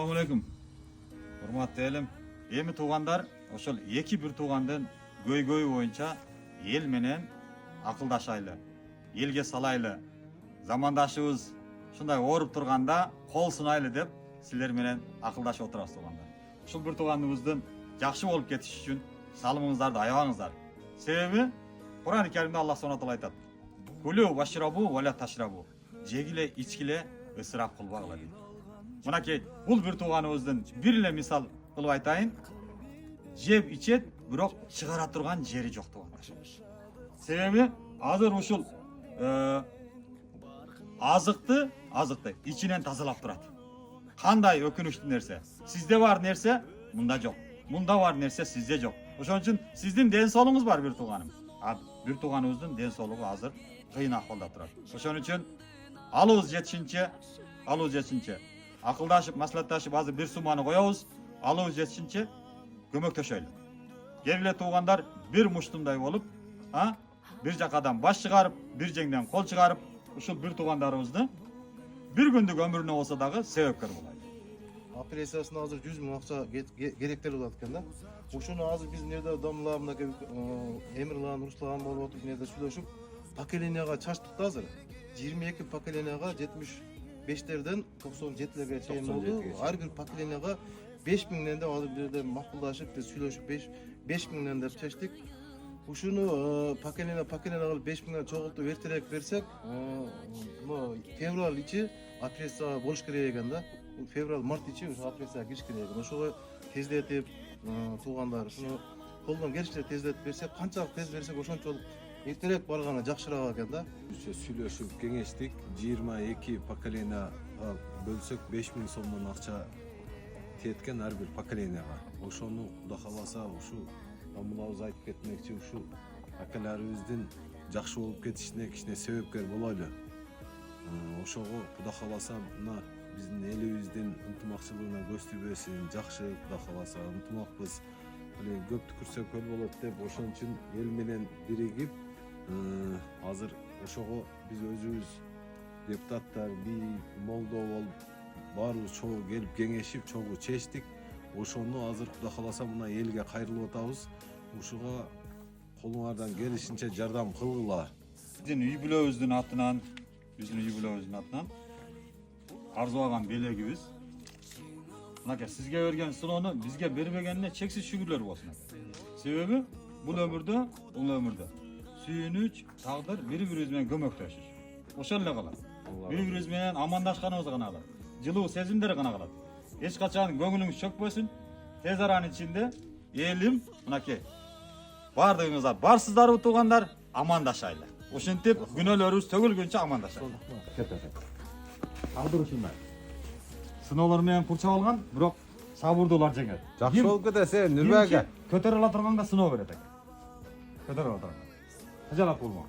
Assalamu alaikum. Hurmatly elim. Emi tuğandar, oşol eki bir tuğandın göy boyunca el menen akıldaşaylı, elge salaylı, zamandaşыбыз şunday orup turganda kol sunaylı dep sizler menen akıldaşıp oturasыз tuğandar. Uşul bir tuğandыбыздын жакшы болуп кетиш үчүн салымыңыздарды аябаңыздар. Себеби Kur'an-ı Kerim'de Allah Subhanahu Teala aytат. Кулу вашрабу ва ла ташрабу. Жегиле, ичкиле, ысырап кылбагыла дейт. Мынакей, бул bir туганыбыздын бир эле мисал кылып айтайын. Жеп ичет, бирок чыгара турган жери жок тугандар. Себеби азыр ушул азыкты ичинен тазалап турат. Кандай өкүнүчтүү нерсе. Сизде бар нерсе мында жок. Мында бар нерсе сизде жок. Ошон үчүн сиздин ден соолугуңуз бар бир туганым. Bir туганыбыздын ден соолугу азыр кыйын акыбалда турат. Ошон үчүн алыбыз жетишинче акылдашып, маслатташып азыр бир сумманы коебуз. Алыбыз жетишинче көмөктөшөлү. Келгиле туугандар бир муштумдай болуп, бир жакадан баш чыгарып, бир жеңден кол чыгарып, ушул бир туугандарыбызды бир күндүк өмүрүнө болсо дагы себепкер болайлы. Операциясына азыр 100 000 акча керектер болот экен да. Ушуну азыр биз нерде домла мынакей Эмирлан, Руслан болуп отуруп нерде сүйлөшүп, поколенияга чачтык да азыр. 22 поколенияга 75-терден 97-лерге чейин болду. Ар бир поколенияга 5000ден деп азыр бир жерде макулдашып, сүйлөшүп 5000ден деп чечтик. Ушуну поколения кылып 5000ден чогултуп эртерээк берсек, февраль ичи операция болуш керек экен да. Февраль-март ичи ушу операцияга кириш керек экен. Ошого тездетип туугандар ушуну колдон келишинче тездетип берсек, канчалык тез берсек ошончолук эртерээк барганы жакшыраак экен да. Сүйлөшүп кеңештик. 22 поколенияга бөлсөк 5000 сомдон акча теткен ар бир поколенияга. Ошону Кудай кааласа ушу мынабыз айтып кетмекчи, ушу акаларыбыздын жакшы болуп кетишине кичине себепкер болойлу. Ошого Кудай кааласа мына биздин элибиздин ынтымакчылыгына көз тийбесин, жакшы Кудай кааласа ынтымакпыз. Көп түкүрсөк көл болот деп ошон үчүн эл менен биригип азыр ошого биз өзүбүз депутаттар, молдо болуп баарыбыз чогуу келип кеңешип, чогуу чечтик. Ошону азыр Кудай кааласа мына элге кайрылып атабыз. Ушуга колуңардан келишинче жардам кылгыла. Биздин үй бүлөбүздүн атынан, арзулаган белегибиз. Мынакей сизге берген сыноону бизге бербегенине чексиз шүгүрлөр болсун. Себеби бул өмүрдө сүйүнүч, тагдыр бири-бирибиз менен көмөктөшүш. Ошол эле калат. Бири-бирибиз менен амандашканыбыз гана калат. Жылуу сезимдер гана калат. Эч качан көңүлүңүз чөкпөсүн. Тез аранын ичинде элим, мынакей бардыгыңыздар барсыздарбы туугандар, амандашайлы. Ошентип күнөөлөрүбүз төгүлгөнчө амандашайлы. Тагдыр ушундай. Сыноолор менен курчап алган, бирок сабырдуулар жеңет. Жакшы болуп кетесе, Нурбек ака. Көтөрүлө турганда сыноо берет экен. Көтөрүлө турганда. Кыжалат болмо.